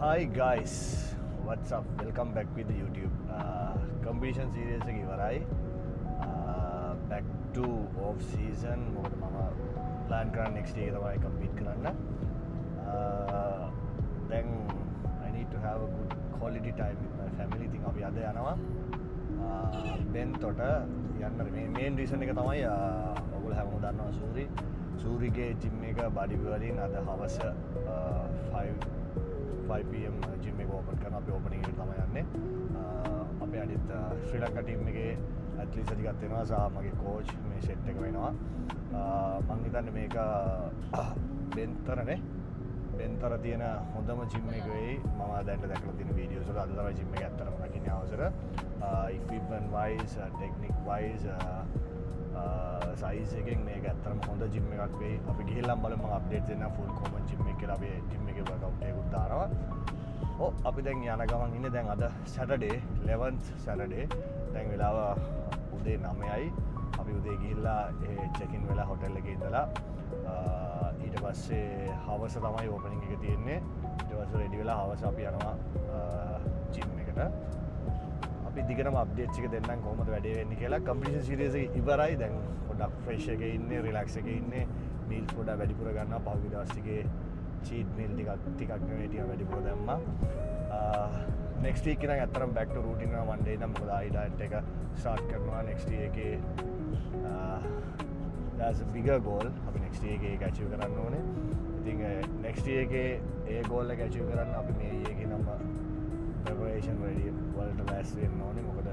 Hi guys, what's up? Welcome back with the YouTube competition series එක ඉවරයි. Back to off season. මොකද මම plan කරන්නේ next year තමයි compete කරන්න. Then I need to have a good quality time with my family. ඉතින් අපි අද යනවා බෙන්තොට යන්න. main reason එක තමයි ඔයගොල්ලෝ හැමෝම දන්නවා සූරිගේ gym එක bodybuilding අද හවස 5 PM gym එක open කරන අපි opening එකට තමයි යන්නේ. අපේ අනිත් ශ්‍රී ලංකා team එකේ athletes ටිකක් එනවා සහ මගේ coach මේ set එක වෙනවා. මම හිතන්නේ මේක බෙන්තර තියෙන හොඳම gym එක වෙයි. මම දැන් දැකලා තියෙන videos වල අද තමයි gym එක ඇත්තටම දකින්නේ අවසර. equipment wise, technique wise, size එකෙන් මේක ඇත්තටම හොඳ gym එකක් වෙයි. අපි ගිහිල්ලා බලමු මම update දෙන්න full common gym එක කියලා අපි gym එකේ workout එකකුත් දානවා. අපි දැන් යන ගමන් ඉන්නේ දැන් අද Saturday 11th Saturday. දැන් වෙලාව උදේ 9යි. අපි උදේ ගිහිල්ලා check in වෙලා hotel එකේ ඉඳලා ඊට පස්සේ හවස තමයි opening එක තියෙන්නේ. ඊට පස්සේ ready වෙලා හවස අපි යනවා gym එකට. අපි දිගටම අප්ඩේට්ස් එක දෙන්නම් කොහොමද වැඩේ වෙන්නේ කියලා. කම්පිටිෂන් සීරීස් එක ඉවරයි. දැන් පොඩ්ඩක් ෆ්‍රෙෂ් එකේ ඉන්නේ, රිලැක්ස් එකේ ඉන්නේ. මීල්ස් පොඩ්ඩක් වැඩිපුර ගන්නවා. පහුගිය දවස් ටිකේ චීට් මීල් ටිකක් නෙවෙයි ටිකක් වැඩිපුර දැම්මා. next week ඉතින් අතරම back to routine එක Monday ඉඳන් මොකද ආයි diet එක start කරනවා next year එකේ. that's a bigger goal. අපි next year එකේ ඒක achieve කරන්න ඕනේ. ඉතින් next year එකේ ඒ goal එක achieve කරන්න අපි මේ year එකේ නම් preparation ready වලට ලෑස්ති වෙන්න ඕනේ. මොකද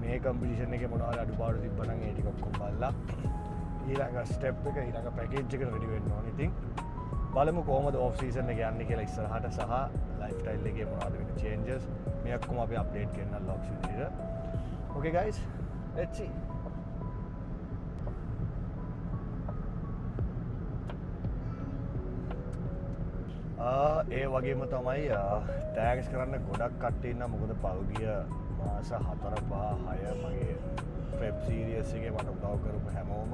මේ competition එකේ මොනවා හරි අඩුපාඩු තිබ්බනම් ඒ ටික ඔක්කොම බලලා ඊළඟ step එක ඊළඟ package එකට ready වෙන්න ඕනේ. ඉතින් බලමු කොහොමද off season එක යන්නේ කියලා ඉස්සරහට සහ lifestyle එකේ මොනවද වෙන changes මේ ඔක්කොම අපි update කරන්න vlogs විදිහට. Okay guys, let's see. ඒ වගේම තමයි තෑග්ස් කරන්න ගොඩක් කට්ටිය ඉන්නවා. මොකද පහුගිය මාස 4 5 6 මගේ prep series එකේ මට උදව් කරපු හැමෝම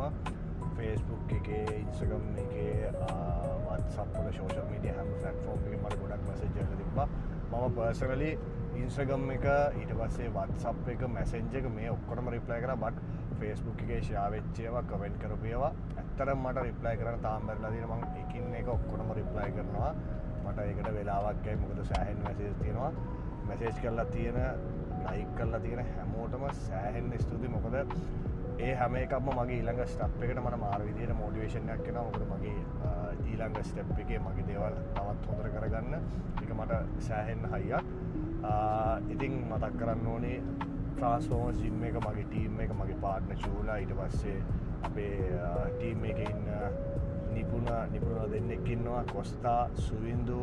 Facebook එකේ, Instagram එකේ, WhatsApp වල social media හැම platform එකේ මට ගොඩක් message එකක් තිබ්බා. මම personally Instagram එක ඊට පස්සේ WhatsApp එක message එක මේ ඔක්කොටම reply කරා. but Facebook එකේ share වෙච්ච ඒවා comment කරපු ඒවා ඇත්තටම මට reply කරන්න තාම බැරිලා තියෙනවා. මම එකින් එක ඔක්කොටම reply කරනවා. මට ඒකට වෙලාවක් ගියයි. මොකද සෑහෙන message තියෙනවා. message කරලා තියෙන, like කරලා තියෙන හැමෝටම සෑහෙන ස්තුතියි. මොකද ඒ හැම එකක්ම මගේ ඊළඟ ස්ටෙප් එකට මට මාර විදියට මොටිවේෂන් එකක් එනවා. මොකද මගේ ඊළඟ ස්ටෙප් එකේ මගේ දේවල් තවත් හොඳට කරගන්න ඒක මට සෑහෙන්න හයියක්. ඉතින් මතක් කරන්න ඕනේ ට්‍රාන්ස්ෆෝමර්ස් ජිම් එක මගේ ටීම් එක, මගේ පාර්ට්නර් චූලා, ඊට පස්සේ අපේ ටීම් එකේ ඉන්න නිපුණ දෙන්නෙක් ඉන්නවා, කොස්තා, සුවින්දු,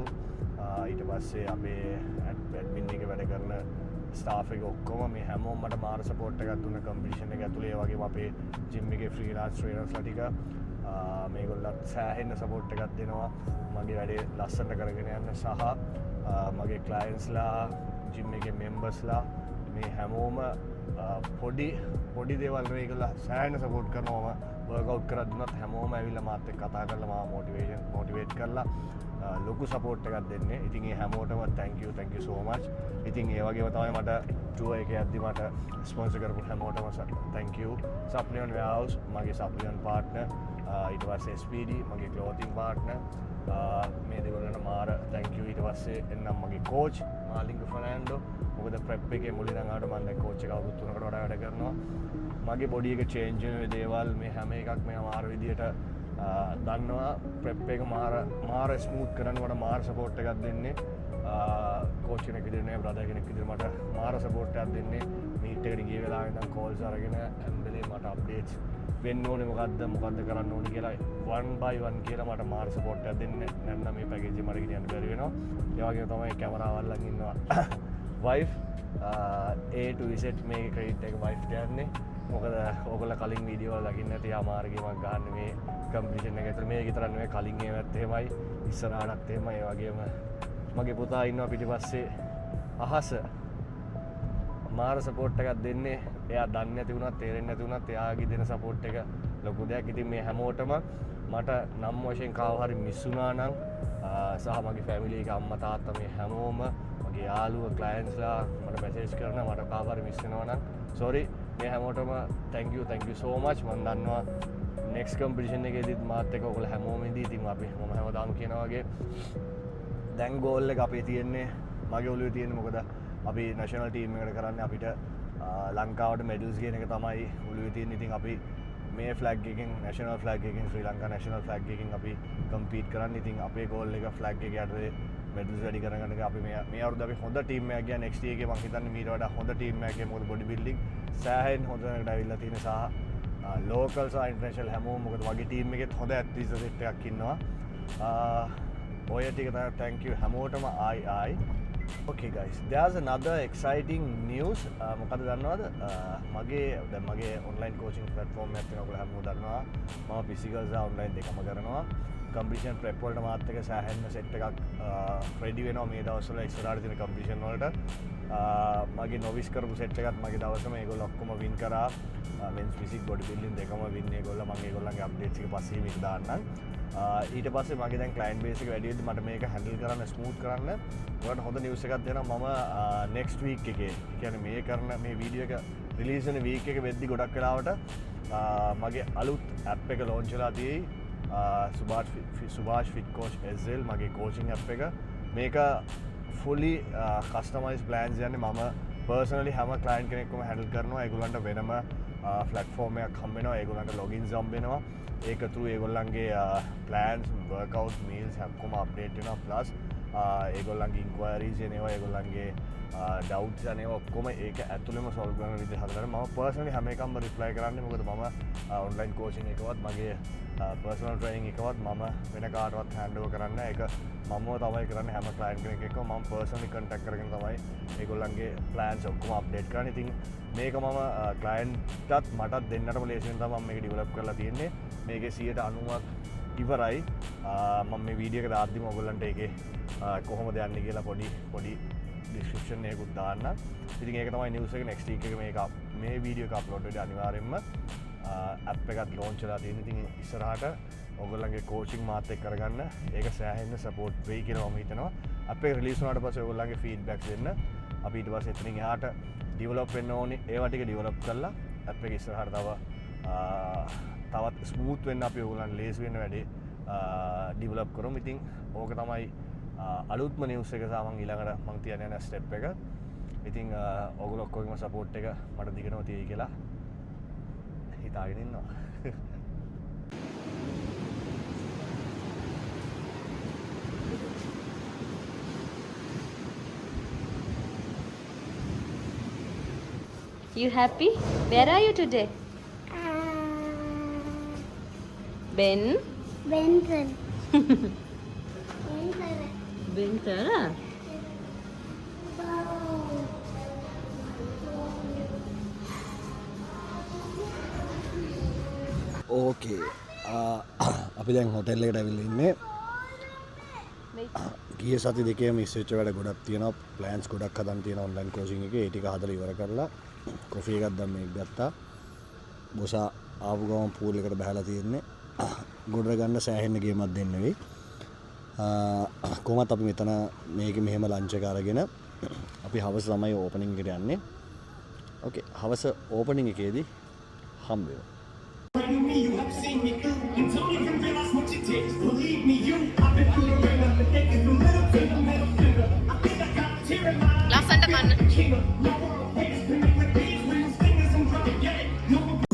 ඊට පස්සේ අපේ ඇඩ්මින් එකේ වැඩ කරන ස්ටාෆ් එක ඔක්කොම මේ හැමෝම මට මාර සපෝට් එකක් දුන්න කම්පිටිෂන් එක ඇතුලේ. ඒ වගේම අපේ ජිම් එකේ ෆ්‍රීලාන්ස් ට්‍රේනර්ස්ලා ටික මේගොල්ලත් සෑහෙන සපෝට් එකක් දෙනවා මගේ වැඩේ ලස්සනට කරගෙන යන්න. සහ මගේ ක්ලයන්ට්ස්ලා, ජිම් එකේ මෙම්බර්ස්ලා මේ හැමෝම පොඩි දේවල් මේගොල්ලෝ සෑහෙන සපෝට් කරනවා. වර්කවුට් කරද්දිමත් හැමෝම ඇවිල්ලා මාත් එක්ක කතා කරලා මාව මොටිවේට් කරලා ලොකු සපෝට් එකක් දෙන්නේ. ඉතින් ඒ හැමෝටම thank you so much. ඉතින් ඒ වගේම තමයි මට tour එකේ යද්දි මට ස්පොන්සර් කරපු හැමෝටම thank you. Supplement Warehouse මගේ supplement partner, ඊට පස්සේ SPD මගේ clothing partner, මේ දෙගොල්ලන්ට මාර thank you. ඊට පස්සේ එන්නම් මගේ coach මාලිංග ෆර්නෑන්ඩෝ. මොකද prep එකේ මුලින් ආවට මම දැන් coach එක අවුරුදු 3කට වඩා වැඩ කරනවා. මගේ බොඩි එක චේන්ජ් වෙන දේවල් මේ හැම එකක් මේ මාර විදියට දන්නවා. ප්‍රෙප් එක මාර ස්මූත් කරන්න මට මාර සපෝට් එකක් දෙන්නේ. කෝච් කෙනෙක් විදිහට නේ, බ්‍රදර් කෙනෙක් විදිහට මට මාර සපෝට් එකක් දෙන්නේ. මීට් එකට ගිය වෙලාවෙ ඉඳන් කෝල්ස් අරගෙන හැම්බෙලේ මට අප්ඩේට්ස් වෙන්න ඕනේ, මොකද්ද කරන්න ඕනේ කියලා one by one කියලා මට මාර සපෝට් එකක් දෙන්නේ. නැත්නම් මේ පැකේජ් එක මට ගෙනියන්න බැරි වෙනවා. ඒ වගේම තමයි කැමරාවල් ළඟ ඉන්නවා wife. A to Z මේ ක්‍රෙඩිට් එක wife ට යන්නේ. මොකද ඔයගොල්ලෝ කලින් වීඩියෝ වල දකින්න ඇති ආමාර්ගයක් ගන්න මේ කම්පිටිෂන් එක ඇතුළේ. මේ විතර නෙවෙයි, කලින් ඒවත් එහෙමයි, ඉස්සරහටත් එහෙමයි. ඒ වගේම මගේ පුතා ඉන්නවා පිටිපස්සේ අහස මාර සපෝට් එකක් දෙන්නේ. එයා දන්නේ නැති වුණත්, තේරෙන්නේ නැති වුණත් එයාගේ දෙන සපෝට් එක ලොකු දෙයක්. ඉතින් මේ හැමෝටම මට නම් වශයෙන් කාව හරි මිස් වුණා නම් සහ මගේ ෆැමිලි එක අම්මා තාත්තා මේ හැමෝම මගේ යාළුවෝ ක්ලයන්ට්ස්ලා මට මැසේජ් කරන මට කාව හරි මිස් වෙනවා නම් sorry මේ හැමෝටම thank you so much මම දන්නවා next competition එකේදීත් මාත් එක්ක ඔයගොල්ලෝ හැමෝම ඉඳී ඉතින් අපි මම හැමදාම කියනවා වගේ දැන් ගෝල් එක අපේ තියෙන්නේ මගේ ඔළුවේ තියෙන්නේ මොකද අපි national team එකට කරන්නේ අපිට ලංකාවට medals කියන එක තමයි ඔළුවේ තියෙන්නේ ඉතින් අපි මේ flag එකකින් national flag එකකින් ශ්‍රී ලංකා national flag එකකින් අපි compete කරන්නේ ඉතින් අපේ goal එක flag එක යටතේ medals වැඩි කරගන්න එක අපි මේ අවුරුද්ද අපි හොඳ team එකක් ගියා next year එකේ මම හිතන්නේ මීට වඩා හොඳ team එකක් ගියා මොකද body building සෑහෙන හොඳ තැනකට ඇවිල්ලා තියෙන සහ local සහ international හැමෝම මොකද වගේ team එකෙත් හොඳ athletes set එකක් ඉන්නවා ඔය ටික තමයි thank you හැමෝටම ආයි Okay guys, there's another exciting news. මොකද දන්නවද? මගේ online coaching platform එකක් තියෙනවා ඔයගොල්ලෝ හැමෝම දන්නවා. මම physical සහ online දෙකම කරනවා. competition prep වලට මාත් එක්ක සෑහෙන set එකක් ready වෙනවා මේ දවස්වල ඉස්සරහට තියෙන competition වලට. මගේ novice කරපු set එකත් මගේ දවසම ඒගොල්ලෝ ඔක්කොම win කරා. men's physique body building දෙකම win ඒගොල්ලෝ මම ඒගොල්ලන්ගේ updates එක පස්සේ මේක දාන්නම්. ඊට පස්සේ මගේ දැන් client base එක වැඩි වෙද්දි මට මේක handle කරන්න smooth කරන්න ඔයාලට හොඳ news එකක් දෙනවා මම next week එකේ කියන්නේ මේ කරන මේ වීඩියෝ එක release වෙන week එක වෙද්දි ගොඩක් වෙලාවට මගේ අලුත් app එක launch වෙලා තියෙයි Subhash Fit Coach SL මගේ coaching app එක මේක fully customized plans යන්නේ මම personally හැම client කෙනෙක්වම handle කරනවා ඒගොල්ලන්ට වෙනම platform එකක් හම්බ වෙනවා ඒගොල්ලන්ට logins හම්බ වෙනවා ඒක through ඒගොල්ලන්ගේ plans workout meals ඔක්කොම update වෙනවා plus ඒගොල්ලන්ගේ inquiries එනවා ඒගොල්ලන්ගේ doubts එනවා ඔක්කොම ඒක ඇතුළෙම solve කරන විදිහ හදලා මම personally හැම එකක්ම reply කරන්නේ මොකද මම online coaching එකවත් මගේ personal training එකවත් මම වෙන කාටවත් hand over කරන්නේ නැහැ ඒක මමම තමයි කරන්නේ හැම client කෙනෙක් එක්කම මම personally contact කරගෙන තමයි ඒගොල්ලන්ගේ plans ඔක්කොම update කරන්නේ ඉතින් මේක මම clientටත් මටත් දෙන්නටම ලේසි වෙන තමයි මම මේක develop කරලා තියෙන්නේ මේකේ 90ක් ඉවරයි මම මේ වීඩියෝ එක දාද්දිම ඔයගොල්ලන්ට ඒකේ කොහොමද යන්නේ කියලා පොඩි description එකකුත් දාන්න. ඉතින් ඒක තමයි news එක next week එක මේ වීඩියෝ එක upload වෙද්දී අනිවාර්යෙන්ම app එකත් launch වෙලා තියෙන. ඉතින් ඉස්සරහට ඔයගොල්ලන්ගේ coaching මාත් එක්ක කරගන්න ඒක සෑහෙන්න support වෙයි කියලා මම හිතනවා. app එක release වුණාට පස්සේ ඔයගොල්ලන්ගේ feedback දෙන්න. අපි ඊට පස්සේ එතනින් එහාට develop වෙන්න ඕනේ. ඒවා ටික develop කරලා app එක ඉස්සරහට තවත් ස්මූත් වෙන්න අපි ඔයගොල්ලන් ලේසි වෙන වැඩේ ඩෙවලොප් කරමු. ඉතින් ඕක තමයි අලුත්ම නිවුස් එක සහ මම ඊළඟට මම තියන යන ස්ටෙප් එක. ඉතින් ඔයගොල්ලෝ ඔක්කොගේම සපෝට් එක මට දිගටම තියෙයි කියලා හිතාගෙන ඉන්නවා. You happy? Where are you today? Ben? Benton. Bentara? ඕකේ අපි දැන් හොටෙල් එකට ඇවිල්ලා ඉන්නේ. ගිය සති දෙකේම මිස් වෙච්ච වැඩ ගොඩක් තියෙනවා. ප්ලෑන්ස් ගොඩක් හදන්න තියෙනවා ඔන්ලයින් කෝචින් එකේ. ඒ ටික හදලා ඉවර කරලා කොෆි එකක් දැන් මේක ගත්තා. බොසා ආපු ගමන් පූල් එකට බහලා තියෙන්නේ. ගොඩ ගන්න සෑහෙන්න ගේමක් දෙන්න වෙයි. කොහොමත් අපි මෙතන මේකේ මෙහෙම ලන්ච් එක අරගෙන අපි හවස තමයි ඕපනින් එකට යන්නේ. ඕකේ හවස ඕපනින් එකේදී හම්බ වෙමු. You have seen me through until you can realize what you did. Believe me, you I've been through the ringer, taking the middle finger. I think I got a tear in my eye. Last Sunday, man. My world haters spinning with these wheels, fingers and drum. Yeah, no one.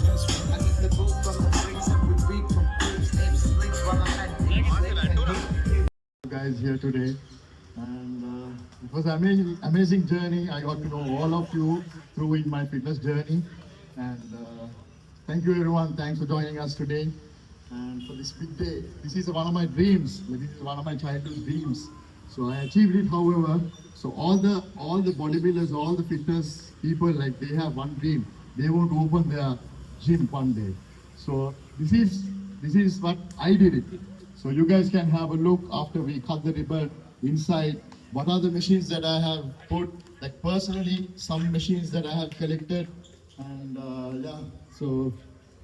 Guys here today, and it was an amazing journey. I got to know all of you through in my fitness journey, and thank you everyone. Thanks for joining us today, and for this big day. This is one of my dreams. This is one of my childhood dreams. So I achieved it. However, so all the bodybuilders, all the fitness people, like they have one dream. They want to open their gym one day. So this is what I did it. So you guys can have a look after we cut the ribbon inside. What are the machines that I have put? Like personally, some machines that I have collected, and yeah. So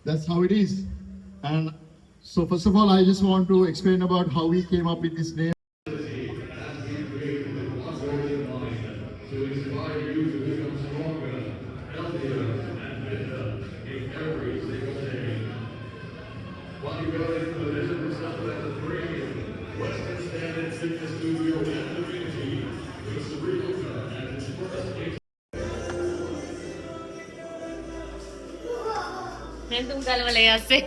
that's how it is. And So first of all, I just want to explain about how we came up with this name. मैं तुम कल वाले यहाँ से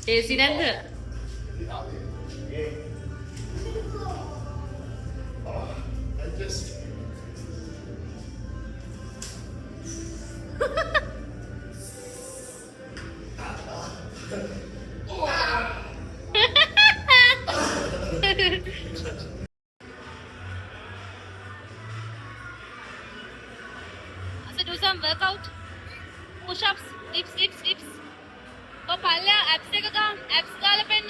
AC නැද්ද? So do some workout, push-ups, dips. Go palla, abs එක ගන්න, abs ගාලා පෙන්න.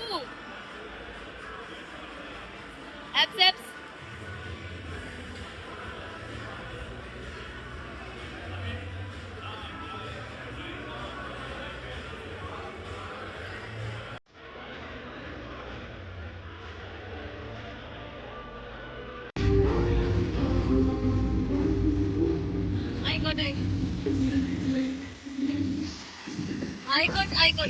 Ooh. Abs. I got.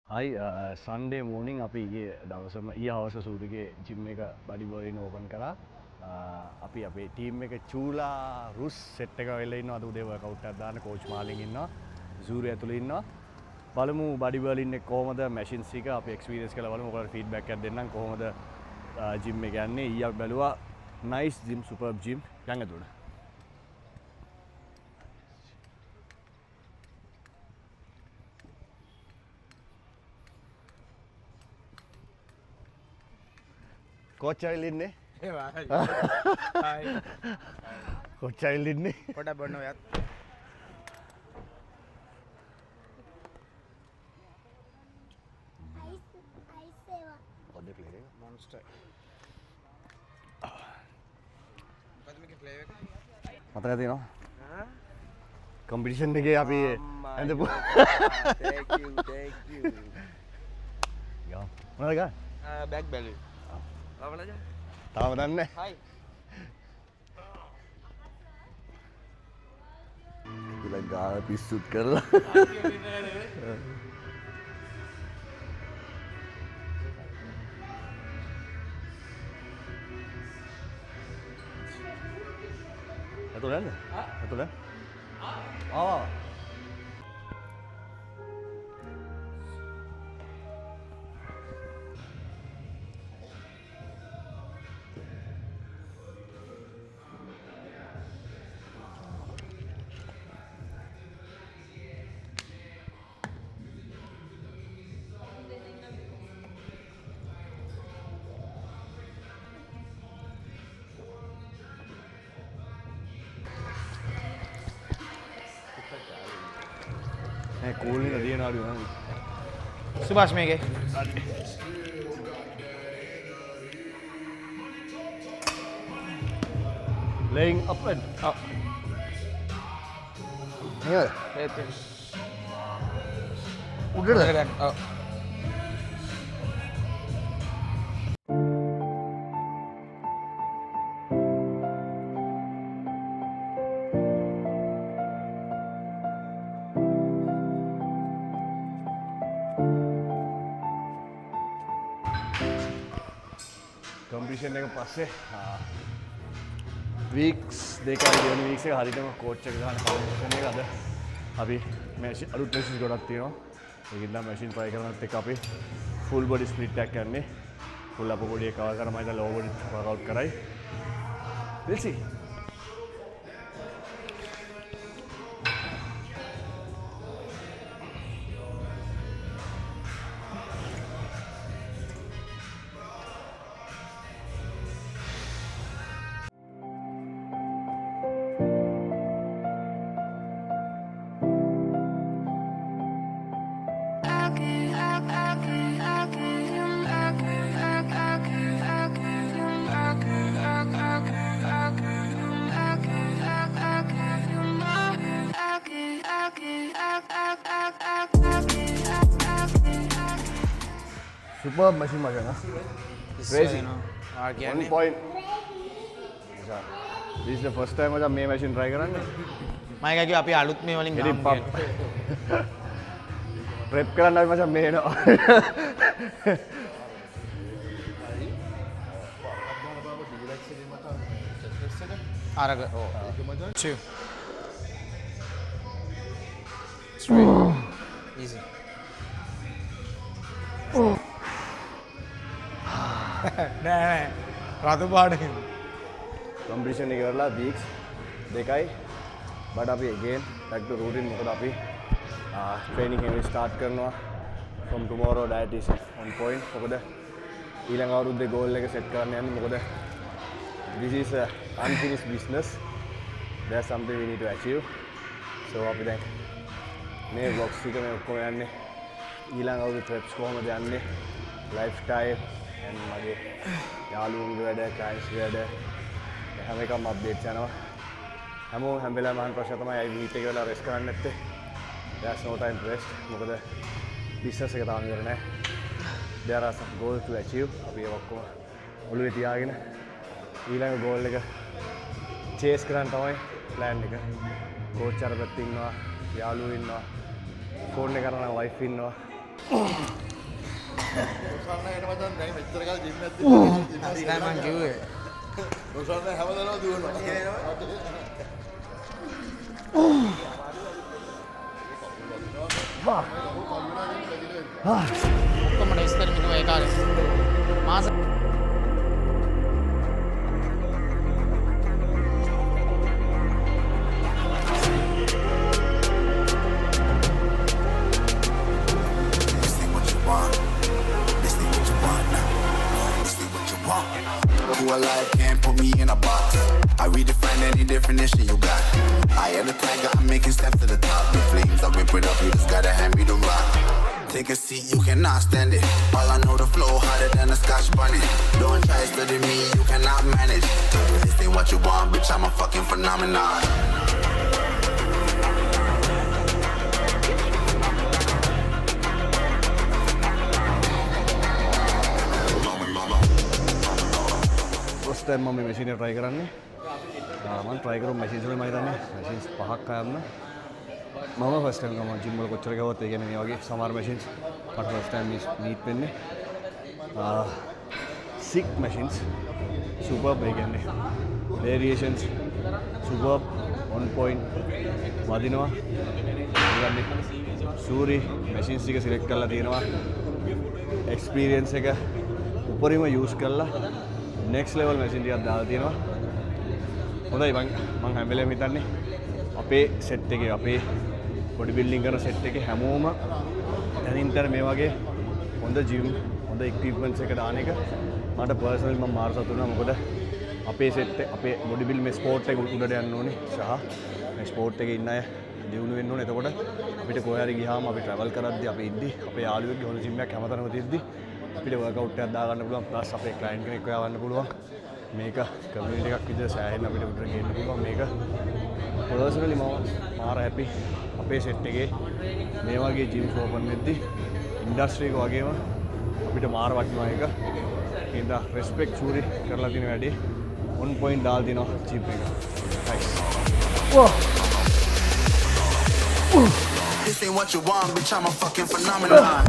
හයි සන්ඩේ මෝනිින් අපි ගේ දවසම හවස සූරිගේ ජිම් එක බඩි බෝලින් ඕපන් කරා අපි අපේ ටීම් එක චූලා රුස් සෙට් එක වෙල්ල ඉන්න අද උදේ වර්කවුට් එකක් දාන්න කෝච් මාලින් ඉන්නවා සූරිය ඇතුළේ ඉන්නවා බලමු බඩි බර්ලින් එක කොහමද මැෂින්ස් එක අපි එක්ස්පීරියන්ස් කරලා බලමු ඔයාලට ෆීඩ්බැක් එකක් දෙන්නම් කොහමද ජිම් එක යන්නේ ඊයක් බැලුවා නයිස් ජිම් සුපර්බ් ජිම් යන්න ඇතුළට කොච්චයිල් ඉන්නේ කොච්චයිල් ඉන්නේ පොඩක් බොන්න ඔයත් පොඩ්ඩක් ප්ලේ එක මොන්ස්ටර් මොකද මේකේ ෆ්ලේවර් එක මතක තියෙනවා කම්පිටිෂන් එකේ අපි ඇඳපු thank you යම් මොනවද ගන්න බෑග් බැලුවේ අවලද තාම දන්නේ හයි ඉතින් ගාන පිස්සුත් කරලා ඇතුළ යන්න ඇතුළ ආ කූලින් දිය නාඩු සුභාෂ් මේකේ laying up and up nේද ඒත් උඩට ඔව් කම්පිටිෂන් එක පස්සේ වීක්ස් දෙකයි දෙවන වීක්ස් එක හරියටම කෝච් එක ගන්න කම්පිටිෂන් එක අද අපි මැෂින් අලුත් මැෂින් ගොඩක් තියෙනවා ඒකෙන් නම් මැෂින් try කරනත් එක්ක අපි full body split එකක් යන්නේ full upper body එක කවර් කරා මම ඉතින් lower body workout කරයි we'll see Superb machine මචං. Crazy. One point. This is the first time මචං මේ machine try කරන්නේ. මම එක කිව්වා අපි අලුත් මේ වලින් ඉතින් ගහමු පප්. කියලා. prep කරන්න අපි මචං මේ එනවා. අරග. Two. Three. Easy. නෑ රතු පාටකින්. competition එක කරලා weeks දෙකයි. but අපි again back to routine මොකද අපි training එක start කරනවා from tomorrow diet is on point. මොකද ඊළඟ අවුරුද්දේ goal එක set කරන්න යන්නේ මොකද this is a unfinished business. There's something we need to achieve. So අපි දැන් මේ vlogs එක මේ ඔක්කොම යන්නේ ඊළඟ අවුරුද්දේ trips කොහොමද යන්නේ lifestyle and මගේ යාළුවන්ගේ වැඩ clients වැඩ හැම එකම updates යනවා. හැමෝම හැම වෙලාවෙම අහන ප්‍රශ්න තමයි අයි meet එක වෙලා rest කරන්නේ නැත්තේ. There's no time to rest. මොකද business එක තාම ඉවර නැහැ. There are some goals to achieve. අපි ඒක ඔක්කොම ඔළුවේ තියාගෙන ඊළඟ goal එක chase කරන්න තමයි plan එක. coach අර පැත්තේ ඉන්නවා, යාළුවෝ ඉන්නවා, phone එක කරන wife ඉන්නවා. ඉතින් මම කිව්වේ ඔක්කොම ටෙස්ට් කරමින් ඉන්නවා ඒ කාලේ. මාස Who alive can't put me in a box. I redefine any definition you got. I am the tiger, I'm making steps to the top. The flames, I whip it up, you just gotta hand me the rock. Take a seat, you cannot stand it. All I know, the flow harder than a scotch bunny. Don't try study me, you cannot manage. This ain't what you want, bitch, I'm a fucking phenomenon. first time මම මේ machine එක try කරන්නේ. මම try කරපු machines වල මම හිතන්නේ machines 5ක් අයන්න. මම first time ගම gym වල කොච්චර ගියවත් ඒ කියන්නේ මේ වගේ සමහර machines මට first time meet වෙන්නේ. sick machines superb ඒ කියන්නේ variations superb on point වදිනවා. ඊළඟට සූරි machines ටික select කරලා තියෙනවා. experience එක උපරිම use කරලා next level machine එකක් දාලා තියෙනවා. හොඳයි මම හැම වෙලේම හිතන්නේ අපේ set එකේ අපේ body building කරන set එකේ හැමෝම දැනින්තර මේ වගේ හොඳ gym හොඳ equipments එක දාන එක මට personally මම මාර සතුටු වෙනවා. මොකද අපේ set අපේ body build මේ sport එක උඩට යන්න ඕනේ සහ මේ sport එකේ ඉන්න අය දියුණු වෙන්න ඕනේ. එතකොට අපිට කොහේ හරි ගියාම අපි travel කරද්දී අපි ඉද්දි අපේ යාළුවෙක්ගේ හොඳ gym එකක් හැමතැනම තියෙද්දි අපිට workout එකක් දා ගන්න පුළුවන් plus අපේ client කෙනෙක් හොයාගන්න පුළුවන්. මේක community එකක් විදිහට සෑහෙන්න අපිට උඩට ගේන්න පුළුවන්. මේක personally මම මාර happy අපේ set එකේ මේ වගේ gyms open වෙද්දි industry එක වගේම අපිට මාර වටිනවා එක. ඒකද respect චූරි කරලා තියෙන වැඩේ on point දාලා දිනවා gym එක. Nice. This ain't what you want, bitch, I'm a fucking phenomenon.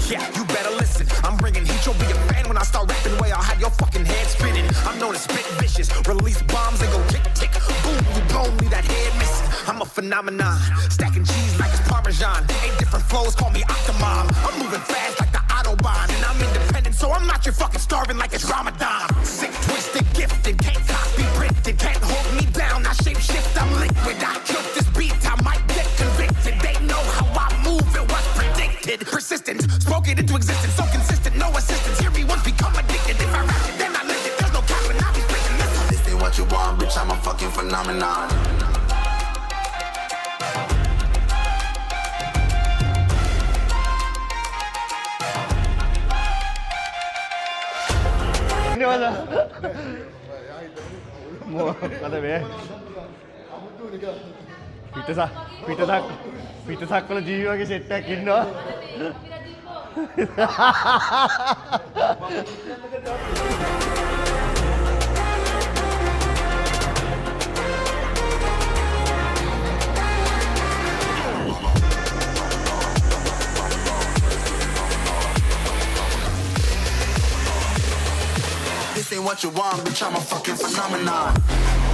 Yeah, you better listen. I'm bringing heat. You'll be a fan when I start rapping. Way I'll have your fucking head spinning. I'm known as spit vicious. Release bombs and go tick tick. Boom, you blown me that head missing. I'm a phenomenon. Stacking cheese like it's Parmesan. 8 different flows, call me Octomom. I'm moving fast like the Autobahn. And I'm independent, so I'm not your fucking starving like it's Ramadan. Sick, twisted, gifted. Can't copy, printed. Can't hold me down. I shape shift, I'm liquid. I killed this beat, I might get convicted. They know how I move, it was predicted. Persistent, spoke it into existence. So consistent, no assistance. Hear me once become addicted. phenomenon. ඉන්නවද? මොකද මේ? පිටසක් වල ජීවි වගේ set එකක් ඉන්නවා. This ain't what you want, bitch, I'm a fucking phenomenon.